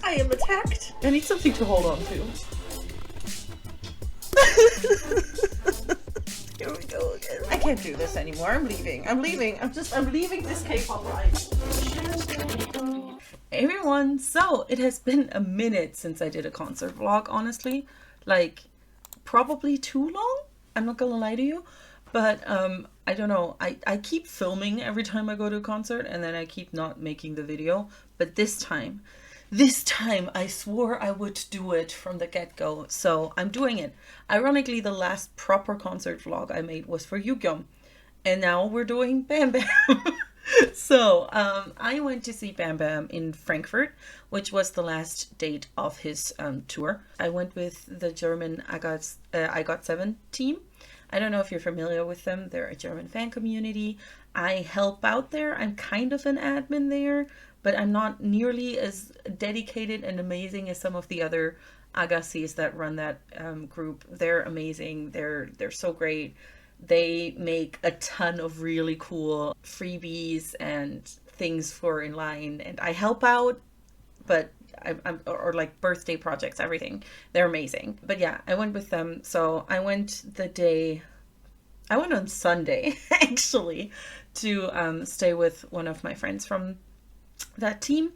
I am attacked. I need something to hold on to. Here we go again. I can't do this anymore. I'm leaving. I'm leaving. I'm leaving this K-pop life. Hey everyone. So it has been a minute since I did a concert vlog, honestly. Like, probably too long. I'm not gonna lie to you. But I don't know. I keep filming every time I go to a concert and then I keep not making the video. But this time I swore I would do it from the get-go. So I'm doing it. Ironically, the last proper concert vlog I made was for Yugyeom. And now we're doing BamBam. So I went to see BamBam in Frankfurt, which was the last date of his tour. I went with the German I Got 7 team. I don't know if you're familiar with them. They're a German fan community. I help out there. I'm kind of an admin there, but I'm not nearly as dedicated and amazing as some of the other agassis that run that group. They're amazing. They're so great. They make a ton of really cool freebies and things for in line, and I help out, but or like birthday projects, everything. They're amazing. But yeah, I went with them. So I went on Sunday actually to stay with one of my friends from that team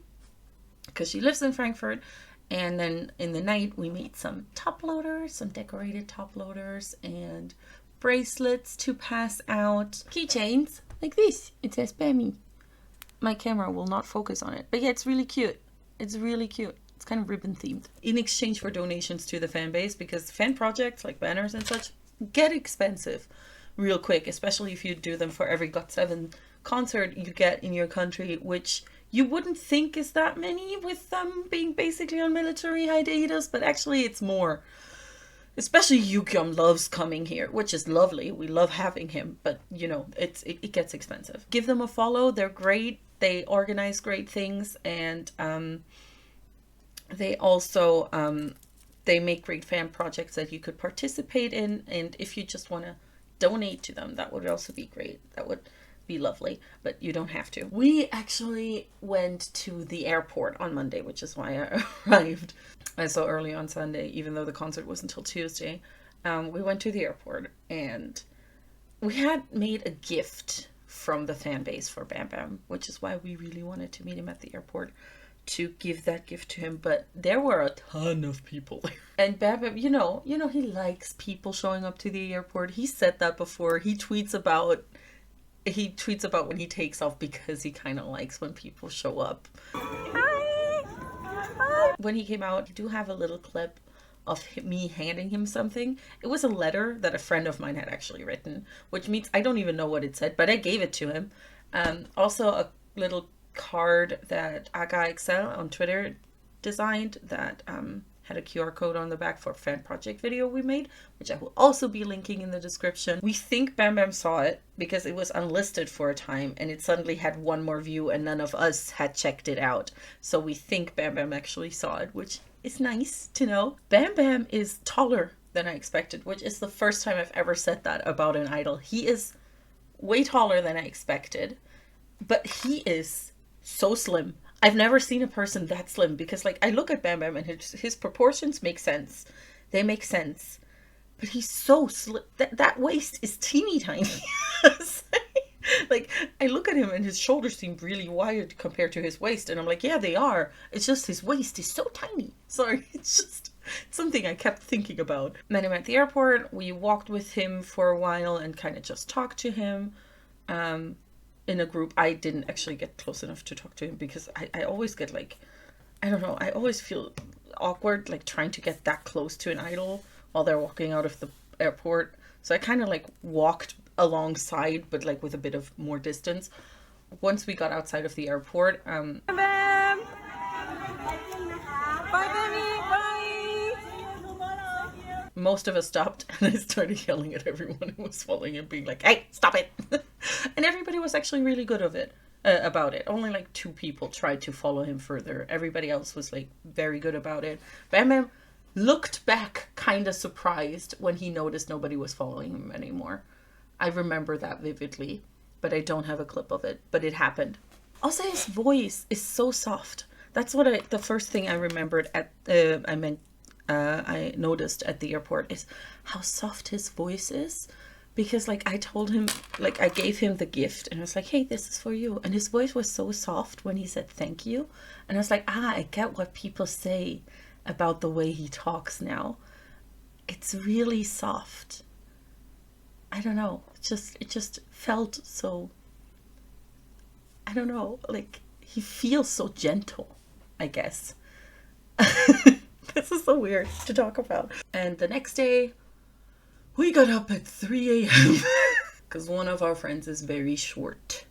because she lives in Frankfurt. And then in the night we made some top loaders, some decorated top loaders and bracelets to pass out. Keychains like this. It says Bammy. My camera will not focus on it, but yeah, it's really cute. It's really cute. It's kind of ribbon themed. In exchange for donations to the fan base, because fan projects like banners and such get expensive real quick, especially if you do them for every GOT7 concert you get in your country, which you wouldn't think is that many with them being basically on military hiatus, but actually it's more. Especially Yugyeom loves coming here, which is lovely. We love having him, but you know, it gets expensive. Give them a follow. They're great. They organize great things, and they also they make great fan projects that you could participate in. And if you just want to donate to them, that would also be great. That would be lovely, but you don't have to. We actually went to the airport on Monday, which is why I arrived so early on Sunday, even though the concert was until Tuesday. We went to the airport and we had made a gift from the fan base for BamBam, which is why we really wanted to meet him at the airport to give that gift to him. But there were a ton of people there. And BamBam, you know, he likes people showing up to the airport. He said that before. He tweets about when he takes off because he kind of likes when people show up. Hi. Hi. When he came out, I do have a little clip of me handing him something. It was a letter that a friend of mine had actually written, which means I don't even know what it said, but I gave it to him. Also a little card that Aga Excel on Twitter designed that had a QR code on the back for a fan project video we made, which I will also be linking in the description. We think BamBam saw it because it was unlisted for a time and it suddenly had one more view and none of us had checked it out. So we think BamBam actually saw it, which is nice to know. BamBam is taller than I expected, which is the first time I've ever said that about an idol. He is way taller than I expected, but he is so slim. I've never seen a person that slim because, like, I look at BamBam and his proportions make sense. They make sense. But he's so slim. That waist is teeny tiny. Like, I look at him and his shoulders seem really wide compared to his waist. And I'm like, yeah, they are. It's just his waist is so tiny. Sorry, it's just something I kept thinking about. Met him at the airport. We walked with him for a while and kind of just talked to him. In a group. I didn't actually get close enough to talk to him because I always get like, I don't know, I always feel awkward like trying to get that close to an idol while they're walking out of the airport. So I kind of like walked alongside, but like with a bit of more distance. Once we got outside of the airport, Bam! Bye, Benny! Bye! most of us stopped and I started yelling at everyone who was following him, being like, hey, stop it. And everybody was actually really good about it. Only like 2 people tried to follow him further. Everybody else was like very good about it. BamBam looked back kind of surprised when he noticed nobody was following him anymore. I remember that vividly, but I don't have a clip of it. But it happened. Also, his voice is so soft. That's what the first thing I remembered I noticed at the airport is how soft his voice is. Because like I told him, like I gave him the gift and I was like, hey, this is for you. And his voice was so soft when he said thank you. And I was like, I get what people say about the way he talks now. It's really soft. I don't know. It just felt so, I don't know, like he feels so gentle, I guess. This is so weird to talk about. And the next day, we got up at 3 a.m. because one of our friends is very short.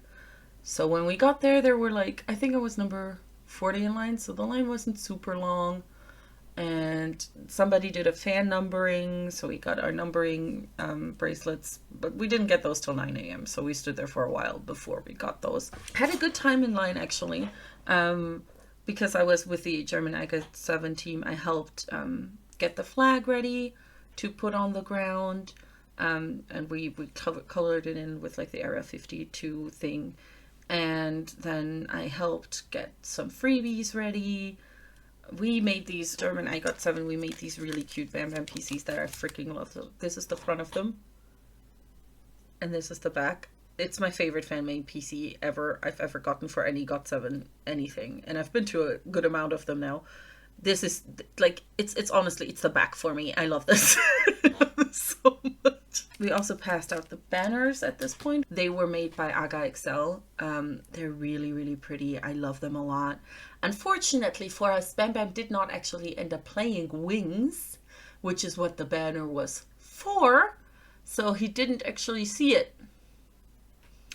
So when we got there, there were like, I think it was number 40 in line. So the line wasn't super long. And somebody did a fan numbering. So we got our numbering bracelets. But we didn't get those till 9 a.m. So we stood there for a while before we got those. Had a good time in line, actually. Because I was with the German Area52 team. I helped get the flag ready to put on the ground, and we colored it in with like the Area52 thing, and then I helped get some freebies ready. We made these German Area52, we made these really cute BamBam PCs that I freaking love. So this is the front of them, and this is the back. It's my favorite fan-made PC I've ever gotten for any GOT7 anything, and I've been to a good amount of them now. This is like, it's honestly, it's the back for me. I love this. So much. We also passed out the banners at this point. They were made by Aga Excel. They're really, really pretty. I love them a lot. Unfortunately for us, BamBam did not actually end up playing Wings, which is what the banner was for. So he didn't actually see it.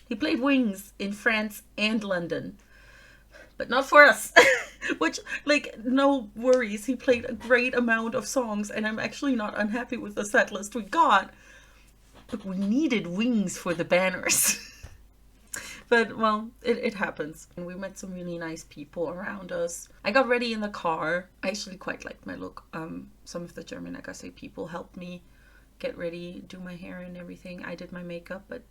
He played Wings in France and London, but not for us. Which, like, no worries. He played a great amount of songs, and I'm actually not unhappy with the set list we got. But we needed Wings for the banners. But, well, it happens. And we met some really nice people around us. I got ready in the car. I actually quite liked my look. Some of the German Agase people helped me get ready, do my hair and everything. I did my makeup, but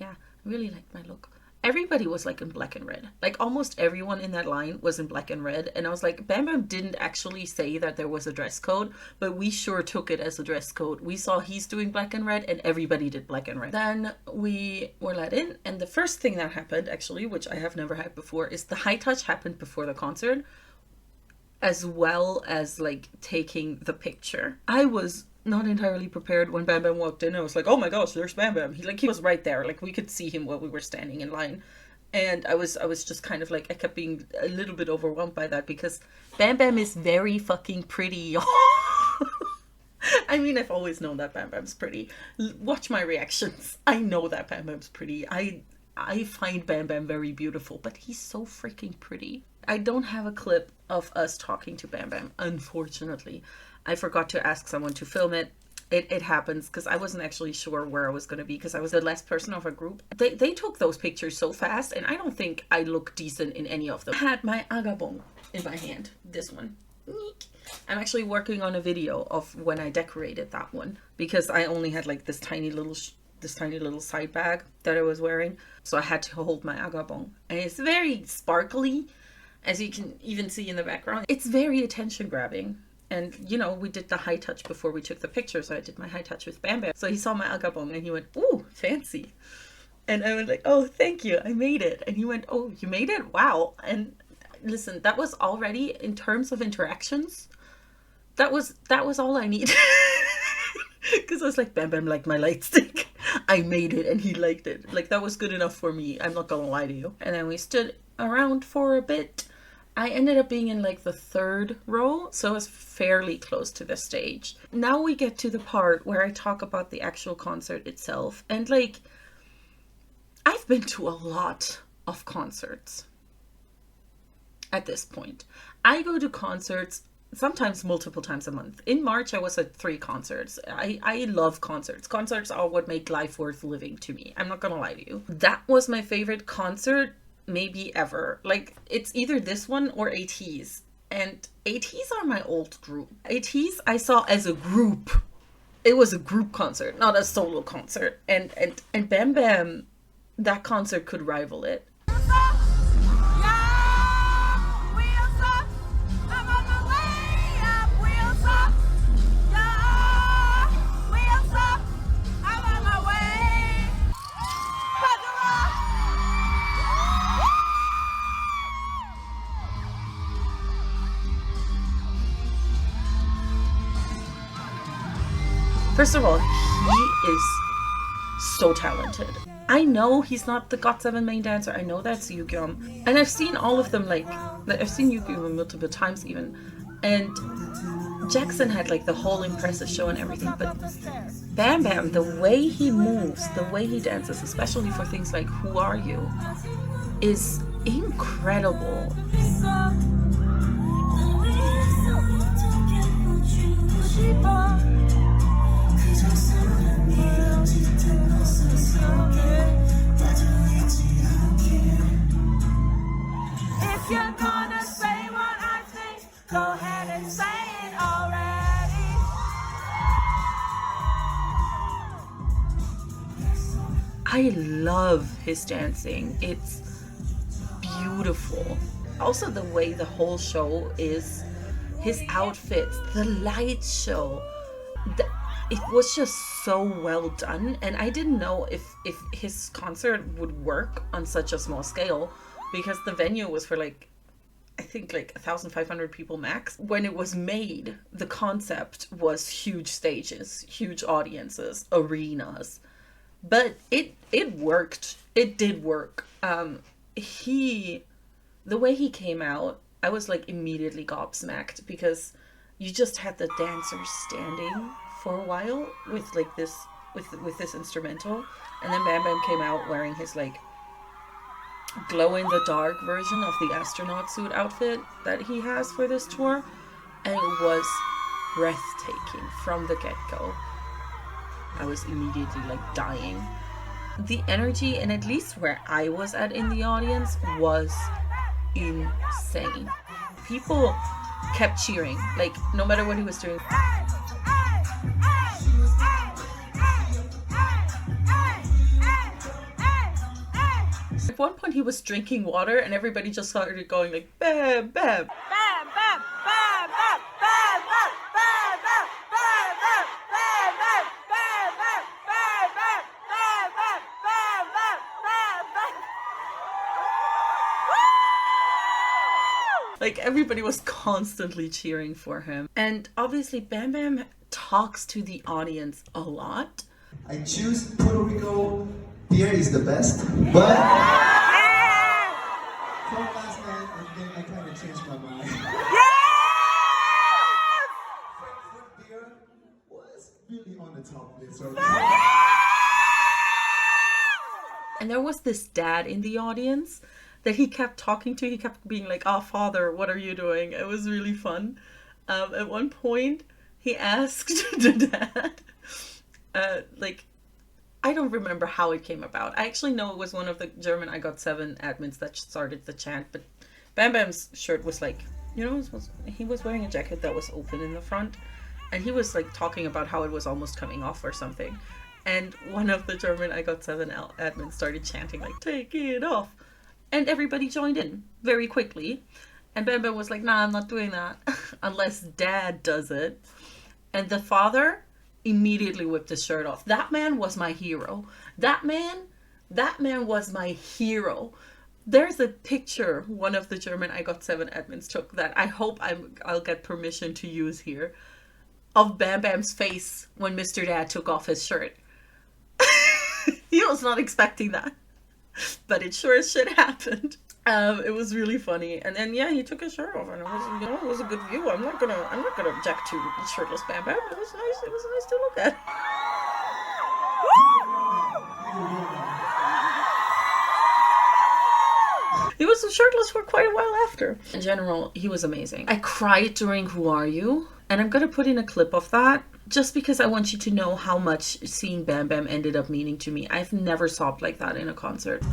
yeah, I really liked my look. Everybody was like in black and red. Like almost everyone in that line was in black and red. And I was like, BamBam didn't actually say that there was a dress code, but we sure took it as a dress code. We saw he's doing black and red and everybody did black and red. Then we were let in. And the first thing that happened actually, which I have never had before, is the high touch happened before the concert, as well as like taking the picture. I was not entirely prepared when BamBam walked in. I was like, oh my gosh, there's BamBam. He was right there. Like we could see him while we were standing in line. And I was just kind of like, I kept being a little bit overwhelmed by that because BamBam is very fucking pretty. I mean, I've always known that BamBam's pretty. Watch my reactions. I know that BamBam's pretty. I find BamBam very beautiful, but he's so freaking pretty. I don't have a clip of us talking to BamBam, unfortunately. I forgot to ask someone to film it. It happens because I wasn't actually sure where I was going to be because I was the last person of a group. They took those pictures so fast and I don't think I look decent in any of them. I had my agabong in my hand, this one. I'm actually working on a video of when I decorated that one because I only had like this tiny little side bag that I was wearing. So I had to hold my agabong. And it's very sparkly, as you can even see in the background. It's very attention grabbing. And, you know, we did the high touch before we took the picture. So I did my high touch with BamBam. So he saw my agabong and he went, ooh, fancy. And I was like, oh, thank you. I made it. And he went, oh, you made it? Wow. And listen, that was already, in terms of interactions, that was all I needed. Because I was like, BamBam liked my light stick. I made it and he liked it. Like, that was good enough for me. I'm not gonna lie to you. And then we stood around for a bit. I ended up being in like the third row, so I was fairly close to the stage. Now we get to the part where I talk about the actual concert itself. And like, I've been to a lot of concerts at this point. I go to concerts sometimes multiple times a month. In March, I was at 3 concerts. I love concerts. Concerts are what make life worth living to me. I'm not gonna lie to you. That was my favorite concert maybe ever. Like, it's either this one or ATs. And ATs are my old group. ATs I saw as a group. It was a group concert, not a solo concert. And BamBam, that concert could rival it. First of all, he is so talented. I know he's not the GOT7 main dancer. I know that's Yukyum. And I've seen all of them, like I've seen Yukyum multiple times even. And Jackson had like the whole impressive show and everything. But BamBam, the way he moves, the way he dances, especially for things like Who Are You, is incredible. If you're gonna say what I think, go ahead and say it already. I love his dancing. It's beautiful. Also the way the whole show is, his outfits, the light show, it was just so well done. And I didn't know if his concert would work on such a small scale, because the venue was for like, I think like 1,500 people max. When it was made, the concept was huge stages, huge audiences, arenas. But it worked. It did work. The way he came out, I was like immediately gobsmacked, because you just had the dancers standing for a while with like this, with this instrumental, and then BamBam came out wearing his like glow in the dark version of the astronaut suit outfit that he has for this tour, and it was breathtaking from the get-go. I was immediately like dying. The energy, and at least where I was at in the audience, was insane. People kept cheering, like no matter what he was doing. At one point he was drinking water and everybody just started going like bam bam. Like everybody was constantly cheering for him. And obviously BamBam talks to the audience a lot. I choose Puerto Rico. Beer is the best, but from last night, I kind of changed my mind. Frankfurt beer was really on the top list. And there was this dad in the audience that he kept talking to. He kept being like, "Oh, father, what are you doing?" It was really fun. At one point, he asked the dad, I don't remember how it came about. I actually know it was one of the German I Got7 admins that started the chant, but BamBam's shirt was like, he was wearing a jacket that was open in the front, and he was like talking about how it was almost coming off or something. And one of the German I Got7 admins started chanting like, "Take it off." And everybody joined in very quickly. And BamBam was like, "Nah, I'm not doing that unless dad does it." And the father immediately whipped his shirt off. That man was my hero. That man was my hero. There's a picture one of the German I Got7 admins took that I hope I'll get permission to use here, of BamBam's face when Mr. Dad took off his shirt. He was not expecting that, but it sure as shit happened. It was really funny. And then he took his shirt off, and it was a good view. I'm not gonna object to shirtless BamBam. It was nice. It was nice to look at. He was shirtless for quite a while after. In general, he was amazing. I cried during Who Are You? And I'm gonna put in a clip of that, just because I want you to know how much seeing BamBam ended up meaning to me. I've never sobbed like that in a concert.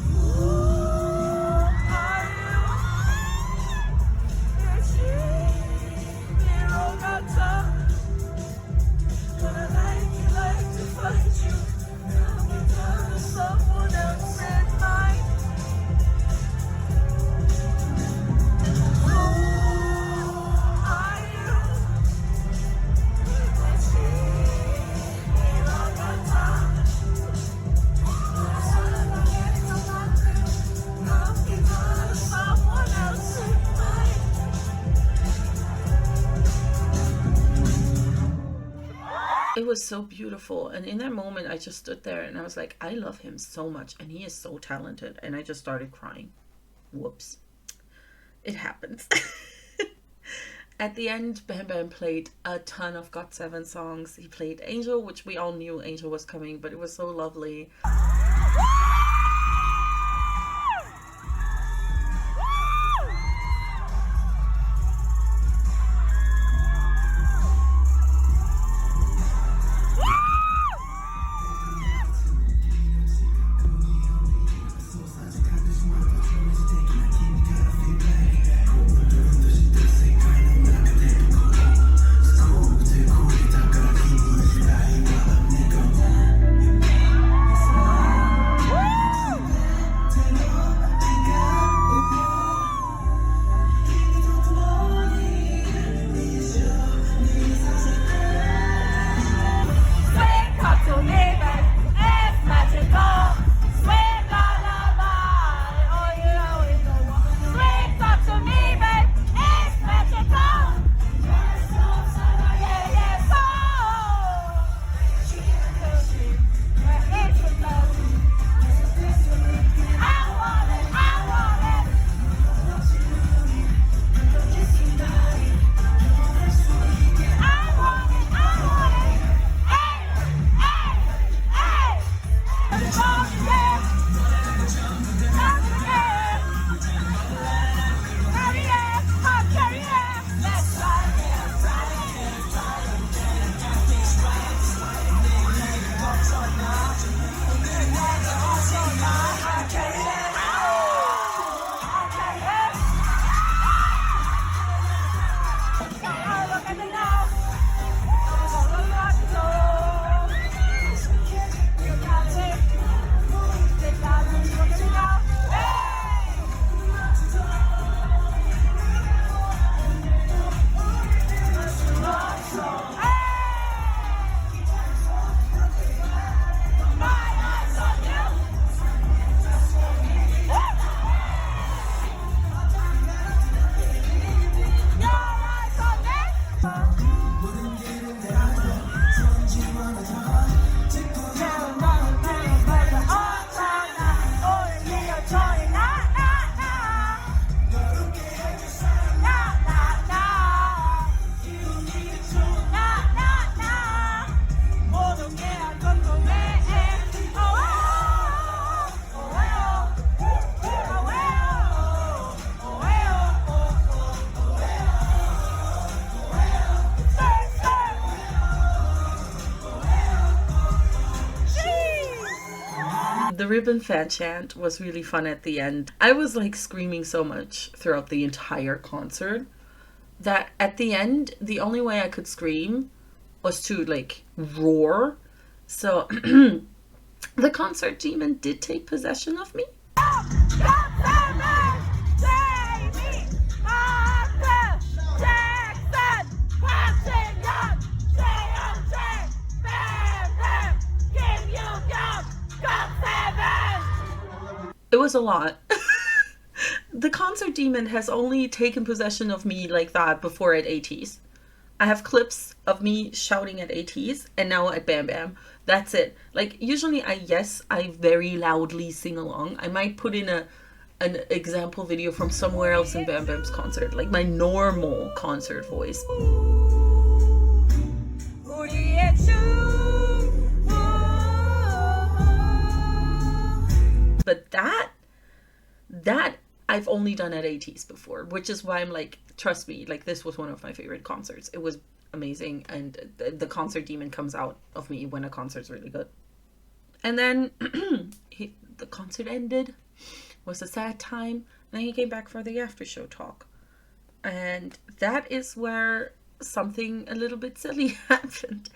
It was so beautiful. And in that moment, I just stood there and I was like, I love him so much. And he is so talented. And I just started crying. Whoops. It happens. At the end, BamBam played a ton of GOT7 songs. He played Angel, which we all knew Angel was coming, but it was so lovely. The ribbon fan chant was really fun at the end. I was like screaming so much throughout the entire concert that at the end, the only way I could scream was to like roar. So the concert demon did take possession of me. It was a lot. The concert demon has only taken possession of me like that before at ATs. I have clips of me shouting at ATs and now at BamBam. That's it. Like usually I very loudly sing along. I might put in an example video from somewhere else in BamBam's concert, like my normal concert voice. But that I've only done at ATs before, which is why I'm like, trust me, like this was one of my favorite concerts. It was amazing, and the concert demon comes out of me when a concert's really good. And then the concert ended. It was a sad time. And then he came back for the after show talk. And that is where something a little bit silly happened.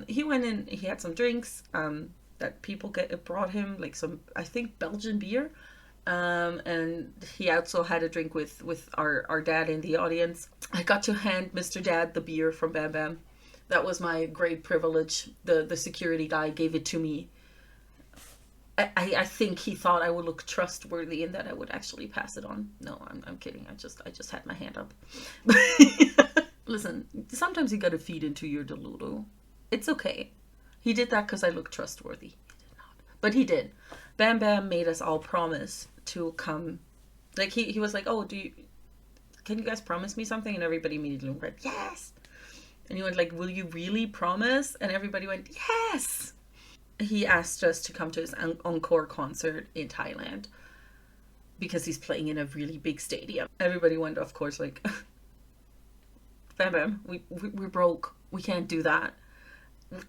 He went in, he had some drinks that people brought him, like some, I think, Belgian beer. And he also had a drink with our dad in the audience. I got to hand Mr. Dad the beer from BamBam. That was my great privilege. The security guy gave it to me. I think he thought I would look trustworthy and that I would actually pass it on. No, I'm kidding. I just had my hand up. Listen, sometimes you gotta feed into your delulu. It's okay. He did that because I look trustworthy. He did not. But he did. Bam Bam made us all promise to come. Like, he was like, oh, can you guys promise me something? And everybody immediately went, yes. And he went like, will you really promise? And everybody went, yes. He asked us to come to his encore concert in Thailand because he's playing in a really big stadium. Everybody went, of course, like, Bam Bam, we're broke. We can't do that.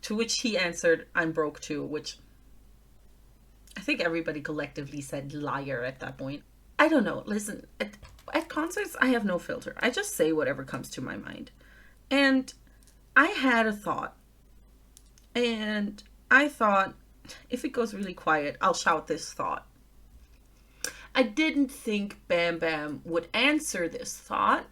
To which he answered, I'm broke too, which I think everybody collectively said liar at that point. I don't know. Listen, at concerts, I have no filter. I just say whatever comes to my mind. And I had a thought. And I thought, if it goes really quiet, I'll shout this thought. I didn't think Bam Bam would answer this thought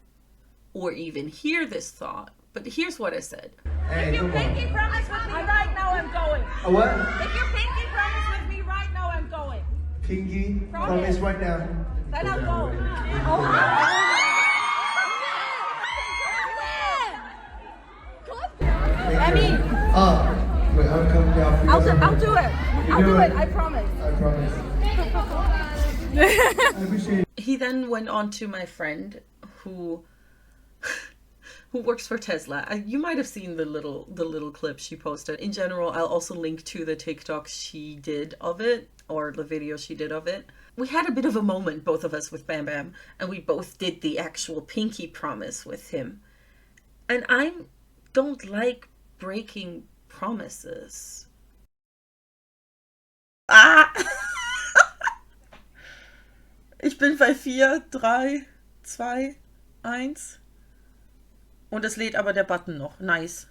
or even hear this thought. But here's what I said. Hey, If you come pinky on. promise with me right now, I'm going. A what? If you pinky promise with me right now, I'm going. Pinky, promise right now. Then I'll go. Thank you. Wait, I'm coming down for you. I'll do it. I'll do it. I promise. I promise. I appreciate it. He then went on to my friend who works for Tesla. You might have seen the little clip she posted. In general, I'll also link to the TikTok she did of it, or the video she did of it. We had a bit of a moment, both of us, with Bam Bam, and we both did the actual pinky promise with him. And I don't like breaking promises. Ah! Ich bin bei 4, 3, 2, 1. Und es lädt aber der Button noch. Nice.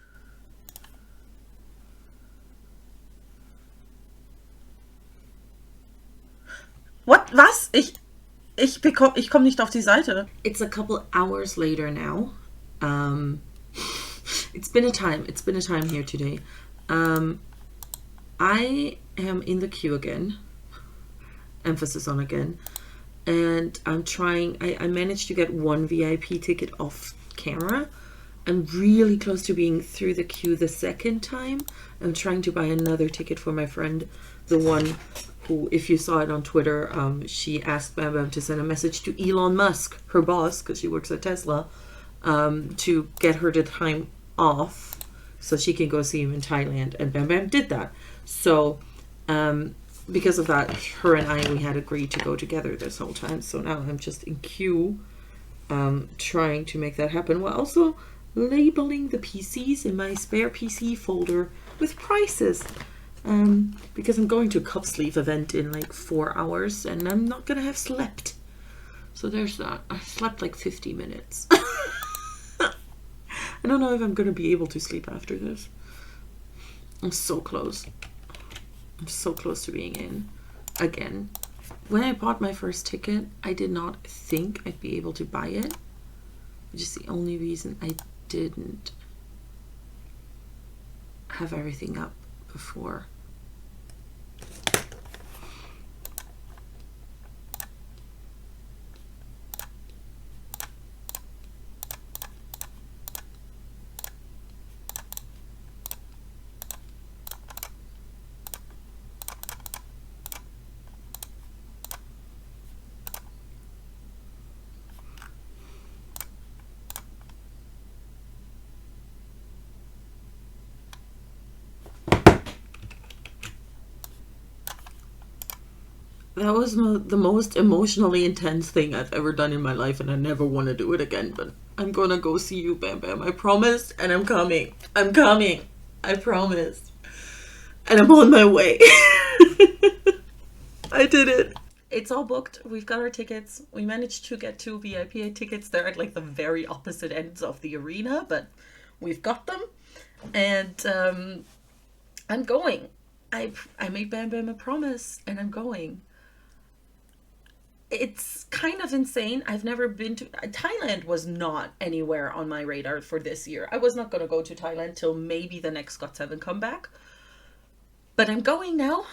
What? Was? Ich komme nicht auf die Seite. It's a couple hours later now. It's been a time. It's been a time here today. I am in the queue again. Emphasis on again. And I'm trying. I managed to get one VIP ticket off camera. I'm really close to being through the queue the second time. I'm trying to buy another ticket for my friend, the one who, if you saw it on Twitter, she asked Bam Bam to send a message to Elon Musk, her boss, because she works at Tesla, to get her the time off so she can go see him in Thailand. And Bam Bam did that. So because of that, her and we had agreed to go together this whole time. So now I'm just in queue trying to make that happen, while also labeling the PCs in my spare PC folder with prices, because I'm going to a cup sleeve event in like 4 hours and I'm not gonna have slept. So there's that. I slept like 50 minutes. I don't know if I'm gonna be able to sleep after this. I'm so close. I'm so close to being in again. When I bought my first ticket, I did not think I'd be able to buy it, which is the only reason I didn't have everything up before. That was the most emotionally intense thing I've ever done in my life, and I never want to do it again. But I'm gonna go see you, Bam Bam. I promised, and I'm coming. I'm coming. I promised. And I'm on my way. I did it. It's all booked. We've got our tickets. We managed to get 2 VIP tickets. They're at like the very opposite ends of the arena, but we've got them. And I'm going. I made Bam Bam a promise, and I'm going. It's kind of insane. I've never been to Thailand. Was not anywhere on my radar for this year. I was not going to go to Thailand till maybe the next Got7 comeback. But I'm going now.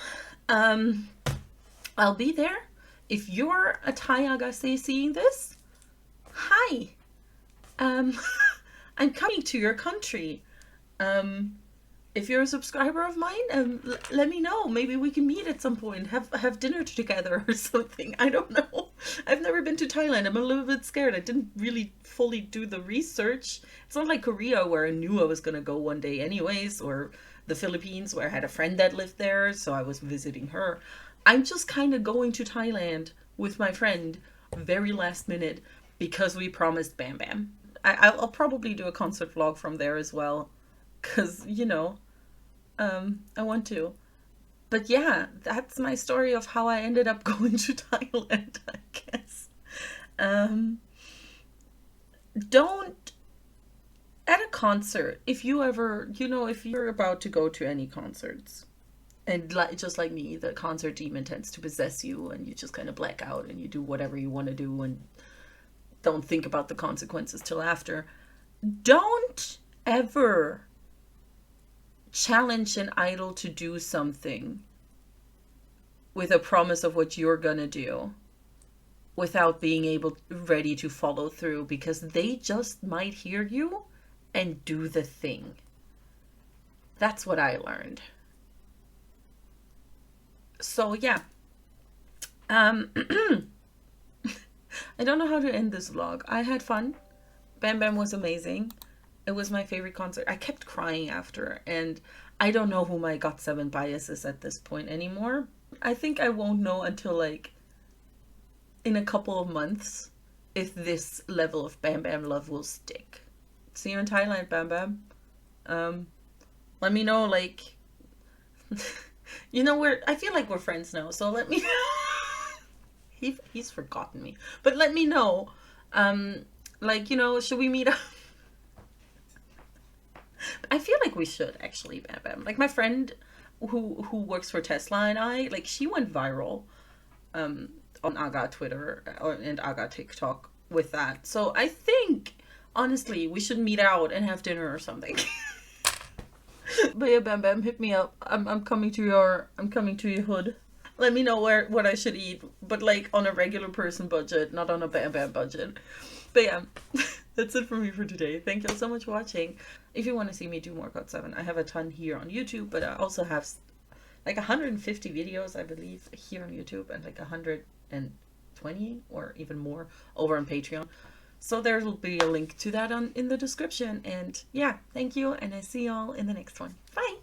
I'll be there. If you're a Thai Agase seeing this, hi. I'm coming to your country. if you're a subscriber of mine, let me know. Maybe we can meet at some point, have dinner together or something. I don't know. I've never been to Thailand. I'm a little bit scared. I didn't really fully do the research. It's not like Korea where I knew I was gonna go one day anyways, or the Philippines where I had a friend that lived there, so I was visiting her. I'm just kind of going to Thailand with my friend very last minute because we promised BamBam. I'll probably do a concert vlog from there as well, because, I want to. But yeah, that's my story of how I ended up going to Thailand, I guess. Don't, at a concert, if you ever, if you're about to go to any concerts, and just like me, the concert demon tends to possess you and you just kind of black out and you do whatever you want to do and don't think about the consequences till after. Don't ever challenge an idol to do something with a promise of what you're gonna do without being ready to follow through, because they just might hear you and do the thing. That's what I learned. So yeah, I don't know how to end this vlog. I had fun. BamBam was amazing. It was my favorite concert. I kept crying after, and I don't know who my GOT7 bias is at this point anymore. I think I won't know until like in a couple of months if this level of BamBam love will stick. See you in Thailand, BamBam. Let me know, like, I feel like we're friends now, so let me he's forgotten me. But let me know. Should we meet up? I feel like we should actually, BamBam. Like my friend who works for Tesla and I, like she went viral on Aga Twitter and Aga TikTok with that. So I think honestly we should meet out and have dinner or something. But yeah, BamBam, hit me up. I'm coming to your hood. Let me know what I should eat, but like on a regular person budget, not on a BamBam budget. But yeah, that's it for me for today. Thank you all so much for watching. If you want to see me do more GOT7, I have a ton here on YouTube, but I also have like 150 videos, I believe, here on YouTube, and like 120 or even more over on Patreon. So there will be a link to that in the description. And yeah, thank you, and I see y'all in the next one. Bye!